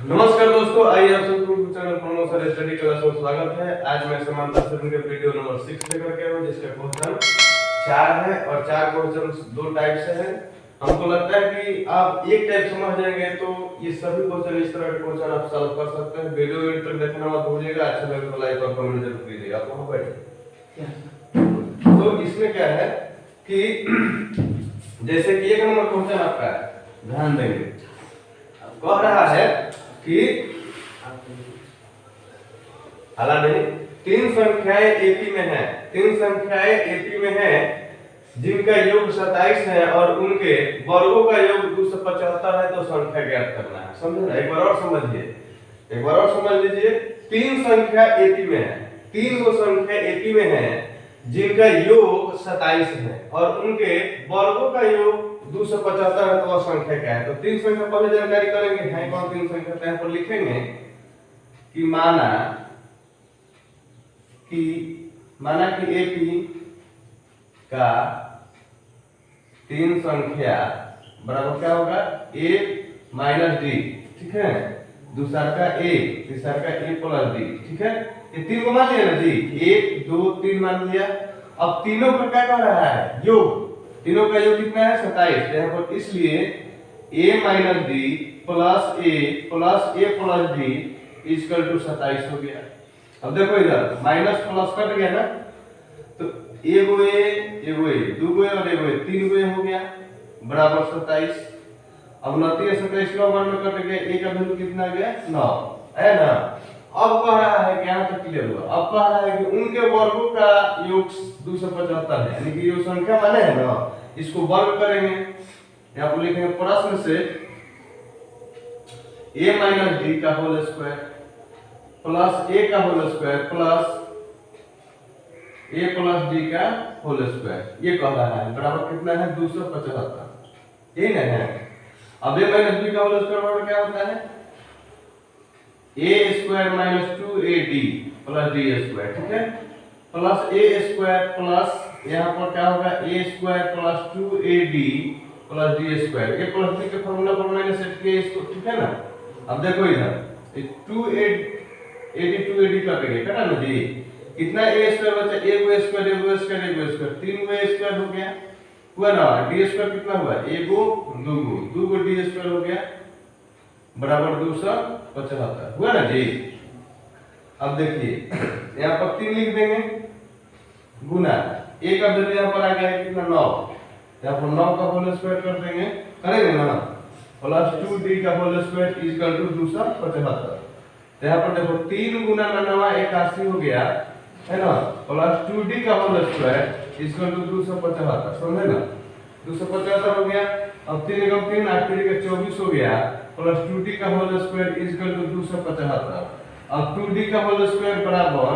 नमस्कार दोस्तों, आइए आप सबको channel Pranav sir study class में स्वागत है। आज मैं समांतर श्रेणी के वीडियो नंबर 6 लेकर के आया हूं, जिसका क्वेश्चन 4 है और 4 क्वेश्चन दो टाइप से हैं। हमको लगता है कि आप एक टाइप समझ जाएंगे तो ये सभी क्वेश्चन इस तरह के क्वेश्चन आप सॉल्व कर सकते हैं। वीडियो एंड तक देखना मत भूलिएगा, अच्छा लगे तो लाइक और कमेंट जरूर कीजिएगा। आप वहां बैठिए। तो इसमें क्या है कि जैसे कि एक नंबर क्वेश्चन आपका है, ध्यान देंगे, कह रहा है कि हालांकि तीन संख्याएं एपी में हैं, तीन संख्याएं एपी में हैं जिनका योग 27 है और उनके वर्गों का योग 275 है, तो संख्या ज्ञात करना है। समझे ना? एक बार और समझिए, एक बार और समझ लीजिए। तीन संख्या एपी में है, तीन गो संख्या एपी में है जिनका योग 27 है और उनके वर्गों का योग 275 है, तो वह संख्या क्या है? तो तीन संख्या पहले जानकारी करेंगे। है कौन तीन संख्या? तो यहाँ पर लिखेंगे कि माना कि एपी का तीन संख्या बराबर क्या होगा? ए माइनस डी, ठीक है। दूसरा का ए, तीसरा का ए प्लस डी, ठीक है। ये तीन को मान लिया ना जी, 1 2 3 मान लिया। अब तीनों का क्या कह रहा है? योग। तीनों का योग कितना है? 27। यहाँ पर इसलिए a minus D plus A plus D equal to 27 हो गया। अब देखो इधर माइनस प्लस कट गया ना, तो एगो ए, दूगो ए और एगो ए, तीन गो ए हो गया बराबर 27। अब 29 27 9 बार में कट गया, ए का वैल्यू कितना आ गया? 9 है ना। अब कह रहा है कि यहाँ तक क्लियर हुआ। अब कह रहा है कि उनके वर्गों का योग 275 है, यानी कि जो संख्या माने है ना, इसको वर्ग करेंगे। यहाँ पर लिखेंगे प्रश्न से a माइनस डी का होल स्क्वायर प्लस a का whole square plus a plus D का होल स्क्वायर, ये कह रहा है बराबर कितना है? 275। यही ना है। अब a माइनस b का होल स्क्वायर बराबर क्या होता है? a square minus 2ad plus d square, ठीक है। प्लस a स्क्वायर प्लस यहाँ पर क्या होगा? a square plus 2ad plus d square. a plus d के फार्मूला पर मैंने सेट किया इसको, ठीक है ना। अब देखो इधर 2ad कट गया ना जी। कितना a स्क्वायर बचा? a स्क्वायर, तीन गो a स्क्वायर हो गया, हुआ ना। d स्क्वायर कितना हुआ? एगो दूगो d स्क्वायर हो गया बराबर 275, हुआ ना जी। अब देखिए यहाँ पर 3 लिख देंगे गुना a का वैल्यू यहाँ पर आ गया है कितना? 9। यहाँ पर 9 का होल स्क्वायर कर देंगे, करेंगे ना, प्लस 2d का होल स्क्वायर इक्वल टू 275। तो यहाँ पर देखो 3 गुना 9 81 हो गया है ना, प्लस 2d का होल स्क्वायर इक्वल टू 275, समझे ना। 275 हो गया। अब 3 × 3 8 3 का 24 हो गया प्लस 2d का होल स्क्वायर इक्वल टू 275। अब 2d का होल स्क्वायर बराबर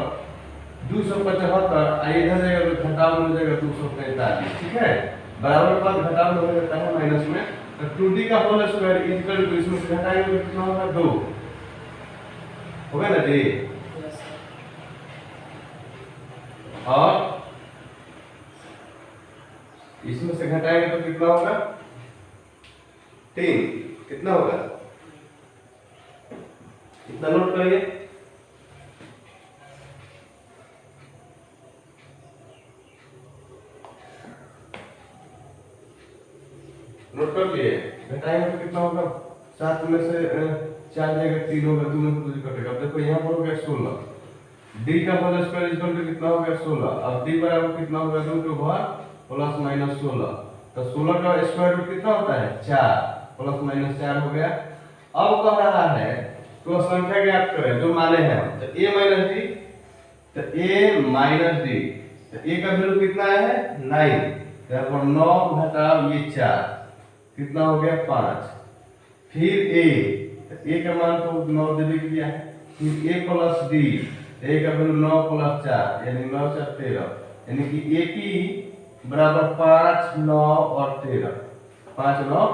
275, इधर जाएगा तो घटाव में हो जाएगा 245, ठीक है। बराबर के बाद घटाव में हो जाता है माइनस में, तो 2d का होल स्क्वायर इक्वल टू, इसमें से घटाएंगे तो कितना होगा? 2 होगा ना जी। और इसमें से घटाएंगे तो कितना होगा? 3। कितना होगा? कितना नोट करिए? नोट कर लिए? घटाएंगे तो कितना होगा? 7 में से 4 जाएगा, 3 होगा, 2 में से 2 कटेगा। अब देखो यहाँ पर हो गया 16, d का होल स्क्वायर इक्वल टू कितना हो गया? 16। अब d बराबर कितना होगा? 2 के घात प्लस माइनस 16, तो 16 का स्क्वायर रूट कितना होता है? 4 प्लस माइनस 4 हो गया। अब कह रहा है तो संख्या ज्ञात करें जो माने हैं। तो a माइनस डी, तो a माइनस डी, तो a का वैल्यू कितना है? 9। तो यहाँ पर 9 घटाव ये 4 कितना हो गया? 5। फिर a, तो a का मान तो 9 दे दिया है। फिर a प्लस डी, a का वैल्यू 9 प्लस 4 यानी 9 4 13, यानी कि ap बराबर 5 9 और 13, 5 9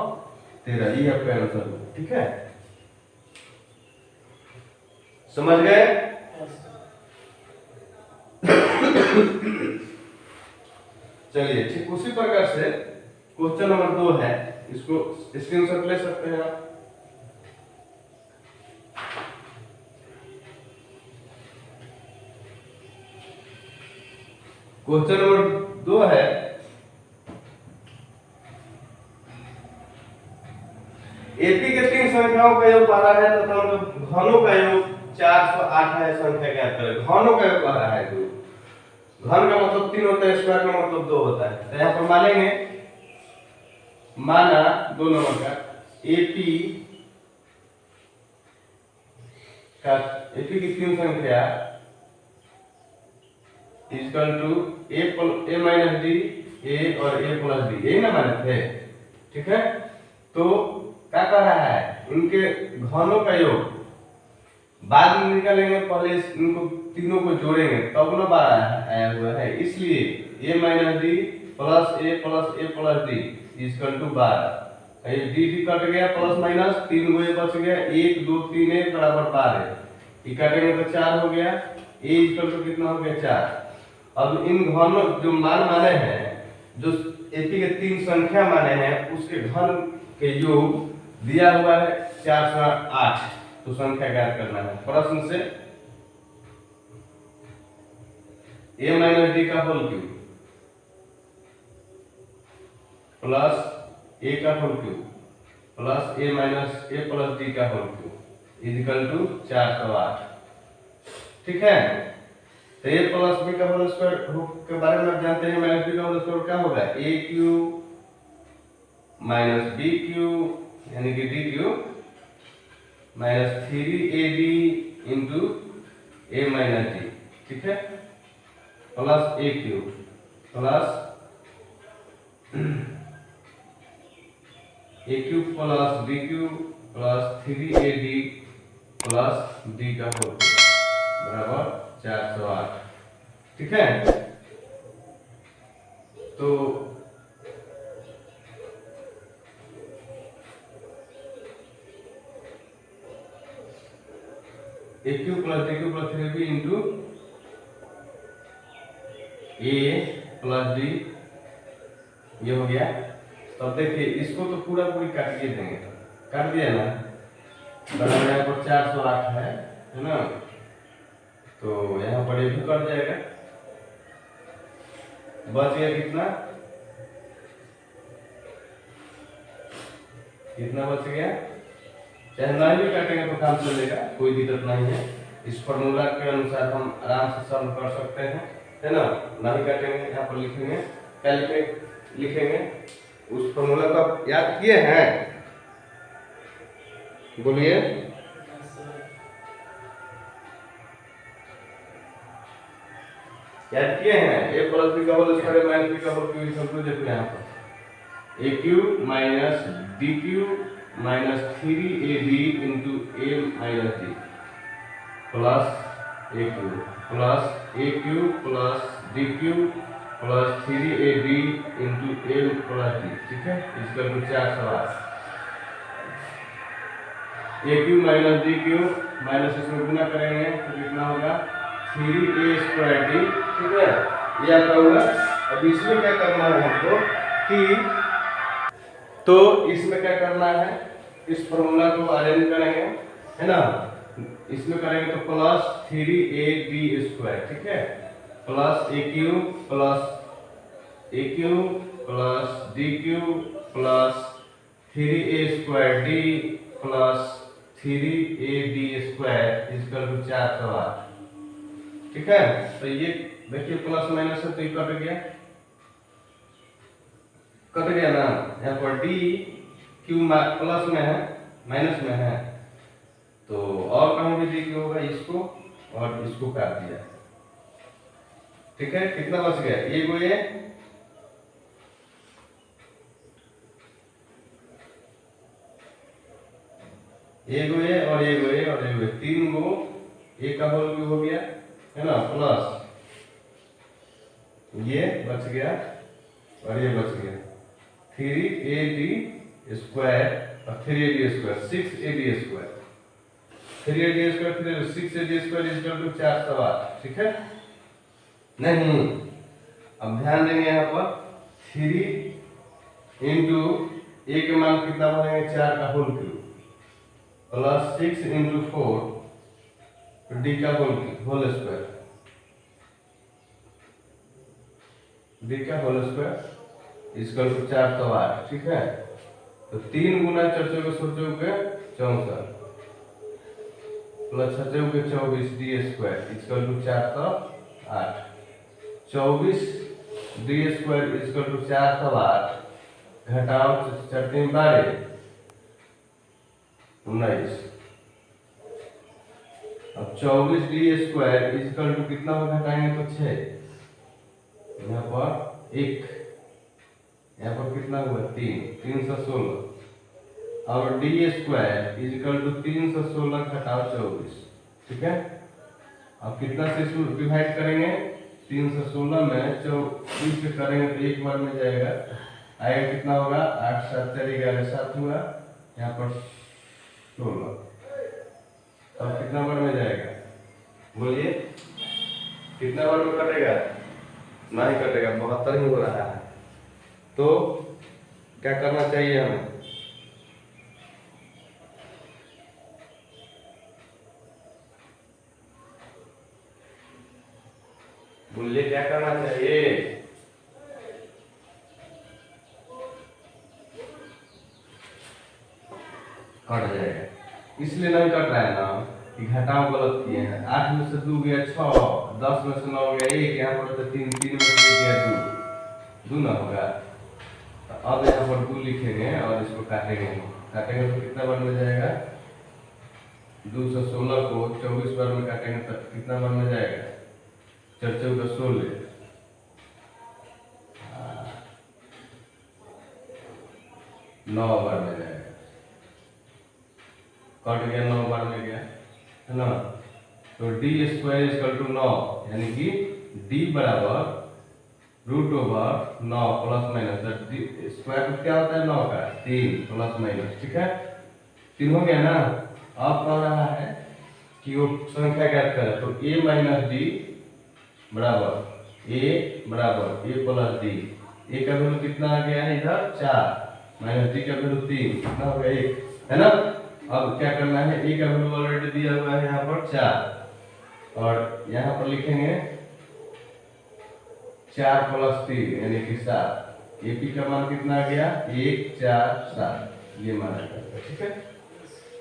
13, ये आपका आंसर है, ठीक है। समझ गए? चलिए, ठीक उसी प्रकार से क्वेश्चन नंबर 2 है, इसको स्क्रीनशॉट ले सकते हैं आप। क्वेश्चन नंबर 2 है, एपी के 3 संख्याओं का योग 12 है तथा उनके घनों का योग 408 है, संख्या ज्ञात करें। घनों का योग 12 है, जो घन का मतलब 3 होता है, स्क्वायर का मतलब 2 होता है। तो यहाँ पर मानेंगे, माना 2 नंबर का एपी की 3 संख्या equal to A minus D, A और ए प्लस डी, यही ना माने थे, ठीक है। तो क्या कर रहा है, इनके घनों का योग बाद में निकालेंगे, पहले इनको तीनों को जोड़ेंगे तब ना 12 आया हुआ है, इसलिए A minus D plus A plus D equal to 12। ये डी कट गया, प्लस माइनस 3 गो बच गया, 1 2 3 1 बराबर 12, ये काटेंगे तो 4 हो गया, ए इक्वल टू कितना हो गया 4। अब इन घनों जो मान माने हैं, जो एपी के 3 संख्या माने हैं, उसके घन के योग दिया हुआ है 408, तो संख्या ज्ञात करना है। प्रश्न से ए माइनस डी का होल क्यूब प्लस ए का whole cube plus A minus A plus D का होल क्यूब इक्वल टू 408, ठीक है। तो ए प्लस बी का होल स्क्वायर के बारे में आप जानते हैं, माइनस बी का होल स्क्वायर क्या होगा, A cube minus B cube यानी कि D cube minus 3ab into A minus D, ठीक है, plus A cube plus A cube plus B cube plus 3ab plus D का होल बराबर 408, ठीक है। तो A cube plus D cube plus 3ab into A plus D, ये हो गया। तब देखिए इसको तो पूरा पूरी काटिए देंगे, काट दिया ना, बराबर यहाँ पर 408 है ना, तो यहाँ पर ये भी कट जाएगा, बच गया कितना, कितना बच गया, चाहे ना भी काटेंगे तो काम चलेगा, कोई दिक्कत नहीं है। इस फॉर्मूला के अनुसार हम आराम से सॉल्व कर सकते हैं, है ना। नहीं काटेंगे, यहाँ पर लिखेंगे, क्या लिखेंगे उस फॉर्मूला को आप याद किए हैं, बोलिए। याद किए हैं, ए प्लस बी का होल स्क्वायर माइनस बी का होल क्यूब इक्वल टू, देखो यहाँ पर A cube minus D cube minus 3ab into A minus D plus A cube plus D cube plus 3ab into A plus D, ठीक है, इसका to 408। A cube minus D cube minus इसमें गुना करेंगे तो कितना होगा 3a स्क्वायर डी, ठीक है, ये आपका हुआ। अब इसमें क्या करना है हमको कि, तो इसमें क्या करना है, इस फॉर्मूला को अरेंज करेंगे, है ना, इसमें करेंगे तो प्लस 3ab स्क्वायर, ठीक है, plus A cube plus D cube plus 3a square D plus 3ab square equal to 408, ठीक है। तो ये देखिए प्लस माइनस है तो ये कट गया ना, यहाँ पर डी क्यू प्लस में है माइनस में है, तो और कहीं भी डी क्यू होगा, इसको और इसको काट दिया, ठीक है। कितना बच गया, ये गो ये और ये गो और ये गो, 3 गो ए का होल क्यूब हो गया, है ना, प्लस ये बच गया और ये बच गया 3ab स्क्वायर और 3ab square 6ab square 3ab square 6ab square equal to 408, ठीक है। नहीं, अब ध्यान देंगे यहाँ पर 3 इंटू ए के मान कितना बनेगा 4 का whole cube plus 6 into 4 D का होल स्क्वायर डी का होल स्क्वायर इक्वल टू 408। ठीक है, तो 3 गुना 4 चौके 64 प्लस 6 चौके 24 D square equal to 408। 24 D square equal to 408 घटाओ 4 3 12 19। अब 24 डी स्क्वायर इक्वल टू कितना हो घटाएंगे तो 6, यहाँ पर 1, यहाँ पर कितना हुआ 3, 316। और डी स्क्वायर इक्वल टू 316 घटाओ 24। ठीक है, अब कितना से डिवाइड करेंगे, 316 में 24 से करेंगे तो एक बार में जाएगा, आएगा कितना होगा 8 7 4 11 7 हुआ, यहाँ पर 16। अब कितना बार में जाएगा, बोलिए कितना बार में कटेगा, नहीं कटेगा, 72 ही हो रहा है। तो क्या करना चाहिए हमें, बोलिए क्या करना चाहिए, कट जाएगा। इसलिए नहीं कट रहा है ना कि घटाव गलत किए हैं। 8 में से 2 गया 6, 10 में से 9 गया 1, यहाँ पर तो 3, 3 में से गया 2 ना होगा। तो अब यहाँ पर 2 लिखेंगे और इसको काटेंगे, काटेंगे तो कितना बार में जाएगा, 216 को 24 बार में काटेंगे तो कितना बार में जाएगा, 4 चौके 16, 9 बार में जाएगा, कट गया 9 बार में गया है ना। तो डी स्क्वायर इक्वल टू 9, यानी कि डी बराबर √9 प्लस माइनस, स्क्वायर रूट क्या होता है 9 का, 3 प्लस माइनस। ठीक है, 3 हो गया ना। अब कह रहा है कि वो संख्या ज्ञात करें, तो a माइनस डी बराबर a प्लस डी। a का वैल्यू कितना आ गया है इधर 4, माइनस डी का वैल्यू 3, कितना हो गया 1, है ना। अब क्या करना है, a का वैल्यू ऑलरेडी दिया हुआ है यहाँ पर 4, और यहाँ पर लिखेंगे 4 प्लस 3 यानी कि 7। AP का मान कितना आ गया 1 4 7, ये मान आ गया। ठीक है,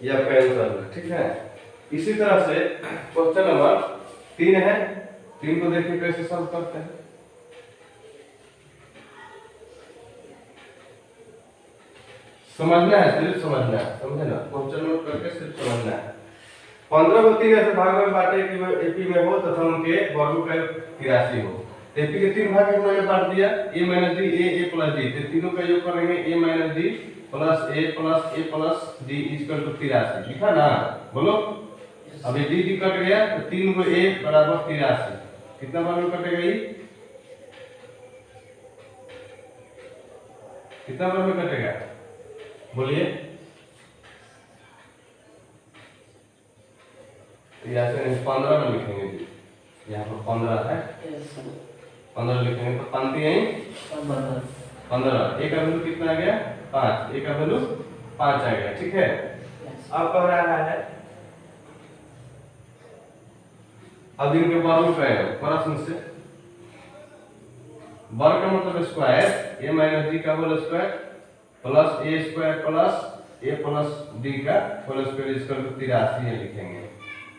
ये आपका आंसर है। ठीक है, इसी तरह से क्वेश्चन नंबर 3 है, 3 को देखिए कैसे सॉल्व करते हैं। समझना है, सिर्फ समझना है, समझे ना, क्वेश्चन नोट करके सिर्फ समझना है। 15 को 3 ऐसे भाग में बांटे कि वो एपी में हो तथा उनके वर्गों का 83 हो। एपी के 3 भाग में मैंने बांट दिया, a minus D a plus D, तो तीनों का योग करेंगे a minus D plus a plus D equal to 83, लिखा ना, बोलो। अब ये डी कट गया तो 3 को a बराबर 83, कितना बार में कटेगा ये, कितना बार में कटेगा, बोलिए। यहाँ से 15 में लिखेंगे, यहाँ पर 15 है, 15 लिखेंगे तो पंक्ति है 15। एक का वैल्यू कितना आ गया 5, एक का वैल्यू 5 आ गया। ठीक है, अब कह रहा है अब इनके वर्ग का प्रश्न से, वर्ग का मतलब स्क्वायर, a माइनस डी का whole square plus a square plus a plus D का होल स्क्वायर इक्वल टू 83 लिखेंगे।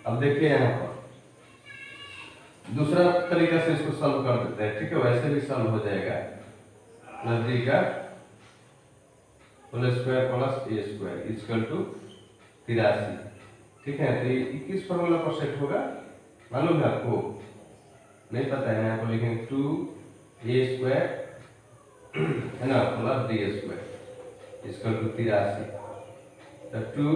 अब देखिए यहाँ पर दूसरा तरीका से इसको सॉल्व कर देते हैं। ठीक है, वैसे भी सॉल्व हो जाएगा, प्लस डी का whole square plus a square equal to 83। ठीक है, तो ये किस फॉर्मूला पर सेट होगा मालूम है आपको, नहीं पता है, यहाँ पर लिखेंगे 2a स्क्वायर है ना plus D square equal to 83। तो 2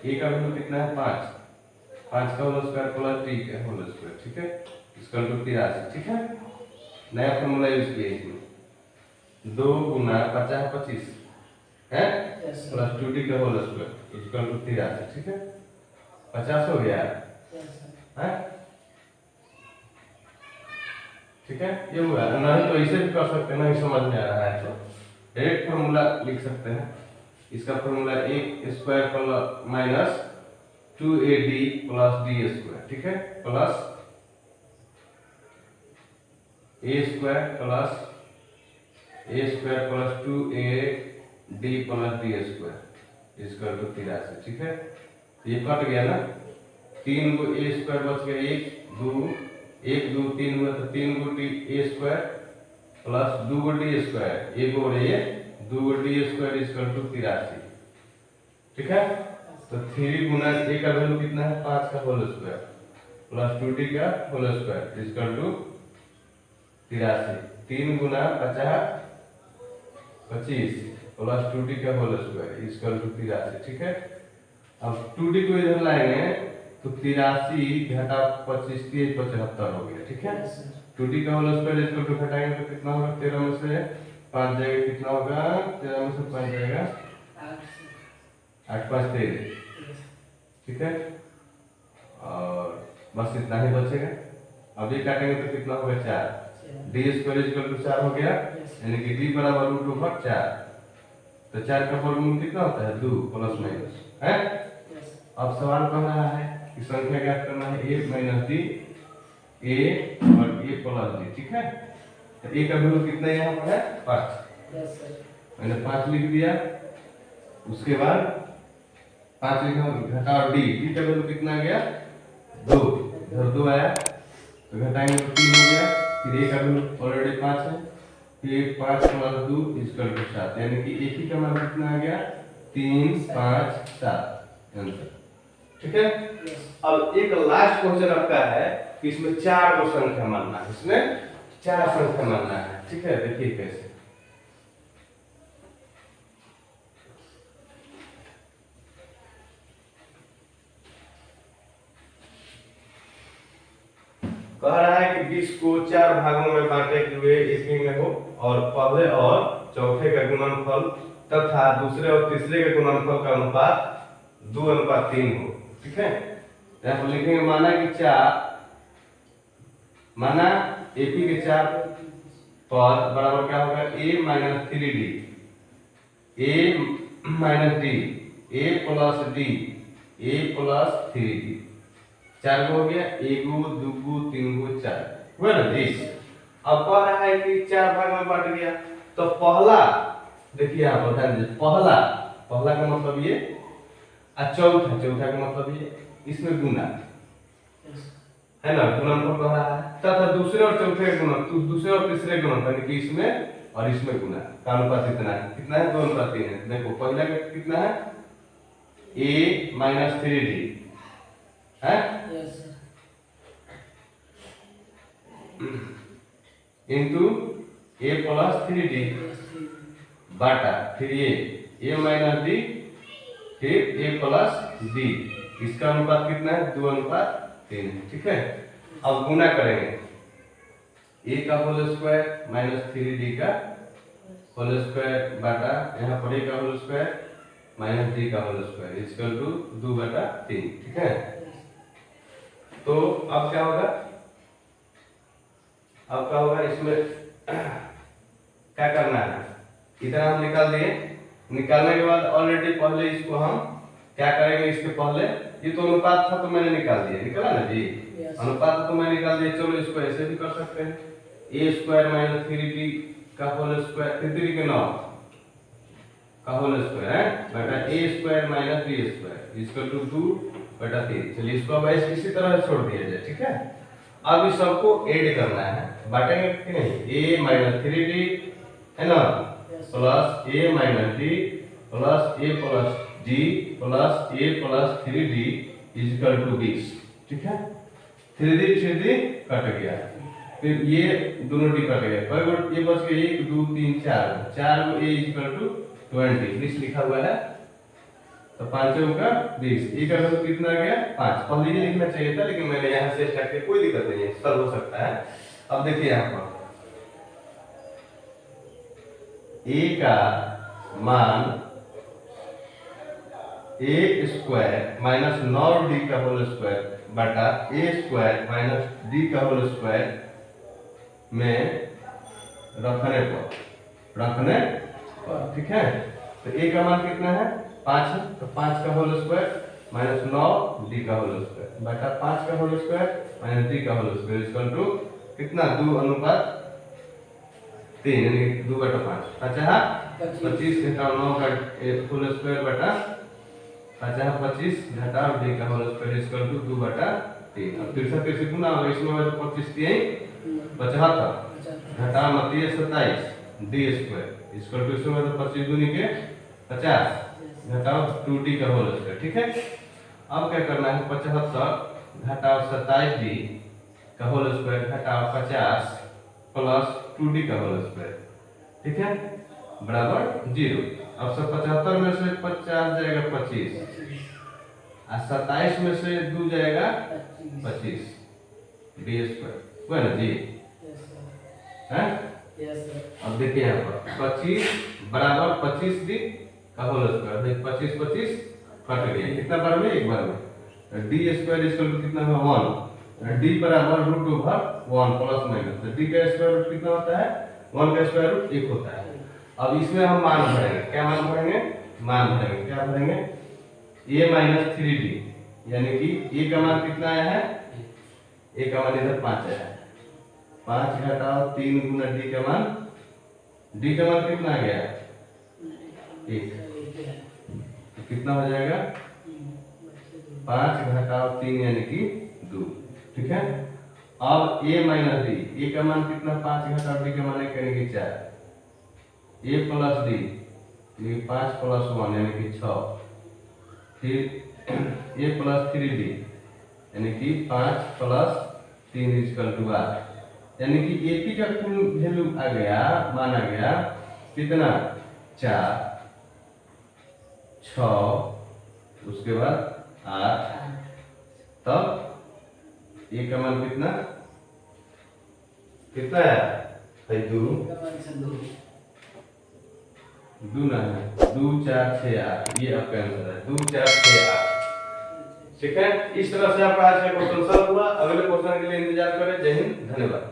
a का वैल्यू कितना है 5 का होल स्क्वायर प्लस डी का होल स्क्वायर। ठीक है, इक्वल टू 83। ठीक है, नया फॉर्मूला यूज किए इसमें, 2 गुना 50 25 है प्लस 2d का होल स्क्वायर इक्वल टू 83। ठीक है, 50 हो गया है। ठीक है, ये हुआ। नहीं तो इसे भी कर सकते हैं, नहीं समझ में आ रहा है तो डायरेक्ट फॉर्मूला लिख सकते हैं। इसका formula a square plus minus 2ad plus D square. ठीक है, plus A square plus 2a D plus D square equal to 83। ठीक है, ये कट गया ना, 3 गो ए स्क्वायर बच गया, 1 2 3 हुआ तो 3 गो डी ए स्क्वायर प्लस 2 गो डी स्क्वायर, 1 गो ये 2 गो डी स्क्वायर इक्वल टू 83। ठीक है, तो 3 गुना ए का वैल्यू कितना है 5 का होल स्क्वायर प्लस 2d का होल स्क्वायर इक्वल टू 83। 3 गुना 50 25 प्लस 2d का होल स्क्वायर इक्वल टू 83। ठीक है, अब 2d को इधर लाएंगे तो 83 घटा 25 3 75 हो गया। ठीक है, 2d का होल स्क्वायर इक्वल टू घटाएंगे तो कितना होगा, 13 में से 5 जाएगा, कितना होगा 13 में से 5 जाएगा 8 5 13। ठीक है, और बस इतना ही बचेगा। अब ये काटेंगे तो कितना होगा 4, डी स्क्वायर इक्वल टू 4 हो गया, यानी कि डी बराबर रूट ओवर 4। तो 4 का वर्गमूल कितना होता है 2 प्लस माइनस है। अब सवाल कह रहा है कि संख्या ज्ञात करना है a माइनस डी, a और a प्लस डी। ठीक है, तो a का वैल्यू कितना यहाँ पर है 5, मैंने 5 लिख दिया। उसके बाद 5 लिखा घटा और डी का वैल्यू कितना गया 2, इधर 2 आया तो घटाएंगे तो 3 हो गया। फिर a का वैल्यू ऑलरेडी 5 है, फिर 5 प्लस 2 इक्वल टू 7, यानी कि a का मान कितना आ गया 3 5 7 आंसर। ठीक है, अब एक लास्ट क्वेश्चन आपका है कि इसमें 4 को संख्या मानना है, इसमें 4 संख्या मानना है। ठीक है, देखिए कैसे। कह रहा है कि 20 को 4 भागों में बांटे हुए एक ही में हो और पहले और चौथे का गुणनफल तथा दूसरे और तीसरे के गुणनफल का अनुपात 2:3 हो। ठीक है, यहाँ पर लिखेंगे माना कि 4 माना एपी के 4 पद बराबर क्या होगा a minus 3d, a minus D, a plus D, a plus 3d। 4 हो गया, 1 2 3 4 हुआ ना जी। अब कह रहा है कि 4 भाग में बांट गया, तो पहला देखिए यहाँ पर ध्यान दीजिए, पहला का मतलब ये और चौथा का मतलब ये, इसमें गुना है ना, गुणनफल कह रहा है, तथा दूसरे और चौथे के गुणन दूसरे और तीसरे गुणन यानी कि इसमें और इसमें गुना का अनुपात कितना है 2:3 है। देखो पहला का कितना है a माइनस 3d है इंटू a प्लस 3d बाटा फिर a माइनस d फिर a प्लस d, इसका अनुपात कितना है 2:3। ठीक है, अब गुना करेंगे a का होल स्क्वायर माइनस 3d का होल स्क्वायर बाटा यहाँ पर a का होल स्क्वायर माइनस d का होल स्क्वायर इक्वल टू 2/3। ठीक है, तो अब क्या होगा, इसमें क्या करना है, इधर हम निकाल दिए। निकालने के बाद ऑलरेडी पहले इसको हम क्या करेंगे, इसके पहले ये तो अनुपात था तो मैंने निकाल दिया, निकाला ना जी, अनुपात तो मैंने निकाल दिया। चलो इसको ऐसे भी कर सकते हैं, a स्क्वायर माइनस 3d का होल स्क्वायर 3 के 9 का होल स्क्वायर है बटा a square minus d square equal to 2/3। चलिए इसको अब ऐसे इसी तरह छोड़ दिया जाए। ठीक है, अब इस सबको ऐड करना है, बांटेंगे कि नहीं, a माइनस 3d है ना plus a minus d plus a plus d plus a plus 3d equal to 20। ठीक है, 3d कट गया, फिर ये दोनों d कट गया, पर ये बच गया 1 2 3 4 को a इक्वल टू 20 लिखा हुआ है, तो 5 का 20, e का वैल्यू कितना आ गया 5। पहले ये लिखना चाहिए था लेकिन मैंने यहाँ से स्टार्ट किया, कोई दिक्कत नहीं है, सॉल्व हो सकता है। अब देखिए यहाँ पर a का मान a स्क्वायर माइनस 9d का होल स्क्वायर बटा a स्क्वायर माइनस d का होल स्क्वायर में रखने पर। ठीक है, तो a का मान कितना है 5 है, तो 5 का होल स्क्वायर माइनस 9d का होल स्क्वायर बटा 5 का होल स्क्वायर माइनस d का होल स्क्वायर इक्वल टू कितना 2:3। 3 यानी 2/5 50 25 घटाओ 9 का होल स्क्वायर बटा 50 25 घटाओ d का होल स्क्वायर इक्वल टू 2/3। अब फिर से गुना होगा, इसमें 25 3 75 घटाओ 29 27 d स्क्वायर इक्वल टू इसमें 25 दूनी के 50 घटाओ 2d का होल स्क्वायर। ठीक है, अब क्या करना है, 75 घटाओ 27d का होल स्क्वायर घटाओ 50 प्लस 2d का होल स्क्वायर। ठीक है, बराबर 0। अब 75 में से 50 जाएगा 25 और 27 में से 2 जाएगा 25 d स्क्वायर हुआ ना जी। हैं अब देखिए यहाँ पर 25 बराबर 25d का होल स्क्वायर, 25 25 कट गया, कितना बार में, एक बार में। d स्क्वायर इक्वल टू कितना है 1, d बराबर √1 प्लस माइनस, तो d का स्क्वायर रूट कितना होता है, 1 का स्क्वायर रूट 1 होता है। अब इसमें हम मान भरेंगे, क्या मान भरेंगे, मान भरेंगे, क्या भरेंगे, a माइनस 3d यानी कि a का मान कितना आया है, a का मान इधर 5 आया है, 5 घटाओ 3 गुना d का मान कितना आ गया 1, तो कितना हो जाएगा 5 घटाओ 3 यानी कि 2। ठीक है, अब a माइनस d, a का मान कितना 5 घटाओ d का मान यानी कि 4, a प्लस d यानी 5 प्लस 1 यानी कि 6, फिर a प्लस 3d यानी कि 5 प्लस 3 इक्वल टू 8, यानी कि a p का कुल वैल्यू आ गया, मान आ गया कितना 4 6 उसके बाद 8, तब a का मान कितना है 2 ना है 2 4 6 8, ये आपका आंसर है 2 4 6 8। ठीक है, इस तरह से आपका आज का क्वेश्चन सॉल्व हुआ। अगले क्वेश्चन के लिए इंतजार करें। जय हिंद, धन्यवाद।